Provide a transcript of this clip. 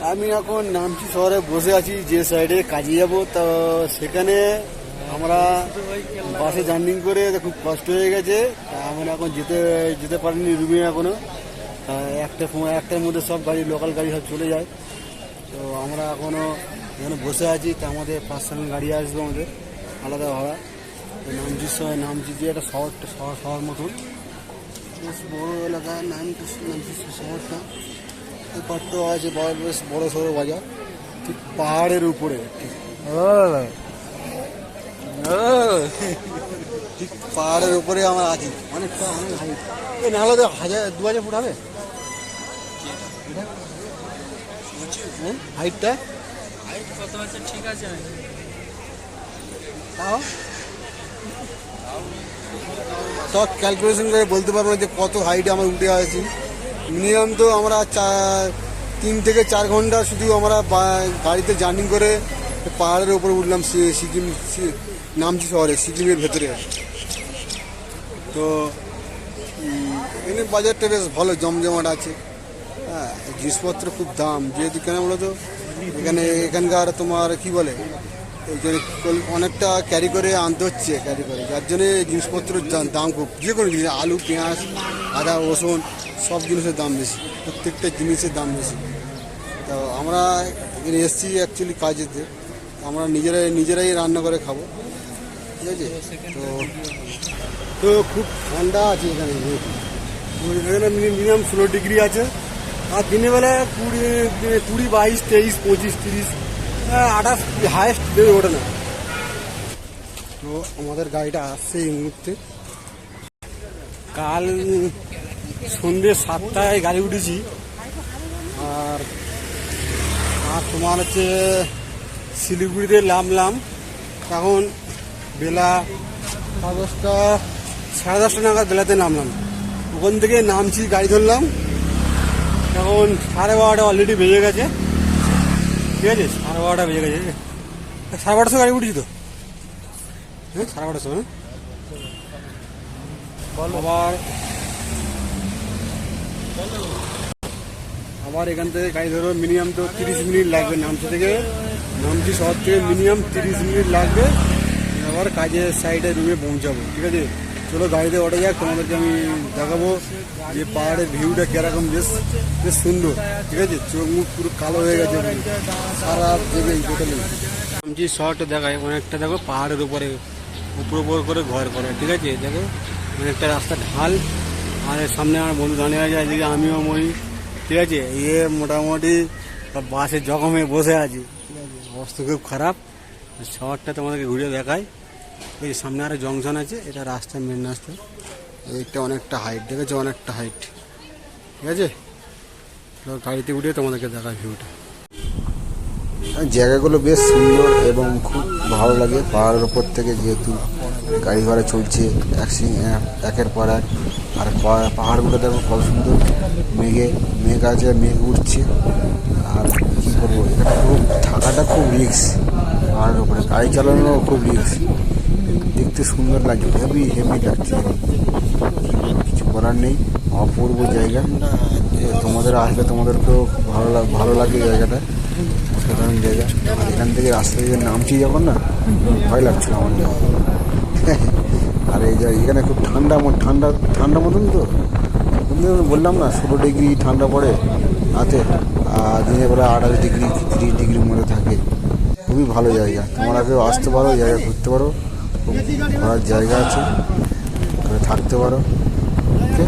আমি এখন নামচি শহরে বসে আছি, যে সাইডে কাজে যাব। তো সেখানে আমরা বাসে জার্নি করে খুব কষ্ট হয়ে গেছে। আমরা এখন যেতে যেতে পারিনি রুমে এখনো। একটার মধ্যে সব গাড়ি, লোকাল গাড়ি সব চলে যায়। তো আমরা এখনো এখানে বসে আছি। তো আমাদের পার্সোনাল গাড়ি আসবে আমাদের আলাদা ভাড়া। নামচি যে একটা শহর মতন, বেশ বড় এলাকা নামচি শহরটা। পাট্ট আছে, বেশ বড় সড়ো বাজার, ঠিক পাহাড়ের উপরে। ঠিক পাহাড়ের উপরে আমরা আছি। অনেক হাইট, নাহলে তো 2000 ফুট হবে হাইটটা। কত আছে ঠিক আছে, তাও সব ক্যালকুলেশন করে বলতে পারবো যে কত হাইটে আমরা উঠে আসছি। মিনিমাম তো আমরা 3 থেকে 4 ঘন্টা শুধু আমরা গাড়িতে জার্নি করে পাহাড়ের উপরে উঠলাম, সিকিম নামচি শহরে, সিকিমের ভেতরে। তো এখানে বাজারটা বেশ ভালো, জমজমাট আছে। হ্যাঁ, জিনিসপত্র খুব দাম, যেহেতু কেন বলো তো এখানকার তোমার কি বলে, অনেকটা ক্যারি করে আনতে হচ্ছে, যার জন্যে জিনিসপত্রের দাম খুব, যে কোনো জিনিস, আলু, পেঁয়াজ, আদা, রসুন, সব জিনিসের দাম বেশি, প্রত্যেকটা জিনিসের দাম বেশি। তো আমরা এখানে এসেছি অ্যাকচুয়ালি কাজেতে, আমরা নিজেরাই রান্না করে খাবো, ঠিক আছে। তো খুব ঠান্ডা আছে এখানে। এখানে মিনিমাম 16 ডিগ্রি আছে, আর দিনের বেলা 20, 22, 23, 25, 30, 28 হাইস্ট বেড়ে ওঠে না। তো আমাদের গাড়িটা আসছে এই মুহূর্তে। কাল সন্ধ্যে 7টায় গাড়ি উঠেছি, আর তোমার হচ্ছে শিলিগুড়িতে নামলাম। এখন বেলা 10টা, 10:30 নাগাদ বেলাতে নামলাম। ওখান থেকে নামছি, গাড়ি ধরলাম। এখন 12:30 অলরেডি বেজে গেছে, ঠিক আছে। 12:30 বেজে গেছে, 12:30 গাড়ি উঠেছি তো। হ্যাঁ, 12:30। আবার এখান থেকে গাড়ি ধরো, মিনিমাম তো 30 মিনিট লাগবে। নামচি শহর থেকে মিনিমাম 30 মিনিট লাগবে। আবার কাজের সাইডে রুমে পৌঁছাবো, ঠিক আছে। চলো গাড়িতে ওঠা যাক, তোমাদেরকে আমি দেখাবো যে পাহাড়ের ভিউটা কিরকম, বেশ সুন্দর, ঠিক আছে। চোখ মুখ পুরো কালো হয়ে গেছে সারা দেবে টোটালি। নামচি শহরটা দেখায় অনেকটা, দেখো পাহাড়ের উপর করে ঘর করে, ঠিক আছে। দেখো অনেকটা রাস্তা ঢাল, আর সামনে আমার বন্ধু দাঁড়িয়ে আছে, এদিকে আমিও মই, ঠিক আছে। মোটামুটি বাসে জখম হয়ে বসে আছি, ঠিক আছে। অবস্থা খুব খারাপ। শহরটা তোমাদেরকে ঘুরে দেখায়। এই সামনে আরো জংশন আছে, এটা রাস্তা, মেন রাস্তা। এইটা অনেকটা হাইট, দেখেছো, অনেকটা হাইট, ঠিক আছে। গাড়িতে উঠে তোমাদেরকে দেখায় ভিউটা। জায়গাগুলো বেশ সুন্দর এবং খুব ভালো লাগে। পাহাড়ের উপর থেকে যেহেতু গাড়ি ঘোড়া চলছে একের পর এক, আর পাহাড়গুলো দেখো কত সুন্দর, মেঘ আছে, মেঘ উঠছে। আর কী করবো, এখানে খুব থাকাটা খুব রিস্ক, পাহাড়ের উপরে গাড়ি চালানো খুব রিস্ক। দেখতে সুন্দর লাগছে, হেভি লাগছে, কিছু করার নেই। অপূর্ব জায়গা, তোমাদের আসলে তোমাদেরকেও খুব ভালো লাগে জায়গাটা, সাধারণ জায়গা। আর এখান থেকে রাস্তা দিয়ে নামছি যখন, না ভয় লাগছিল আমার। আর এখানে খুব ঠান্ডা মতন তো, বললাম না 16 ডিগ্রি ঠান্ডা পড়ে রাতে, আর দিনের বেলা 28 ডিগ্রি 30 ডিগ্রির মধ্যে থাকে। খুবই ভালো জায়গা, তোমরা কেউ আসতে পারো, জায়গা ঘুরতে পারো, খুব ঘোরার জায়গা আছে, থাকতে পারো, ওকে।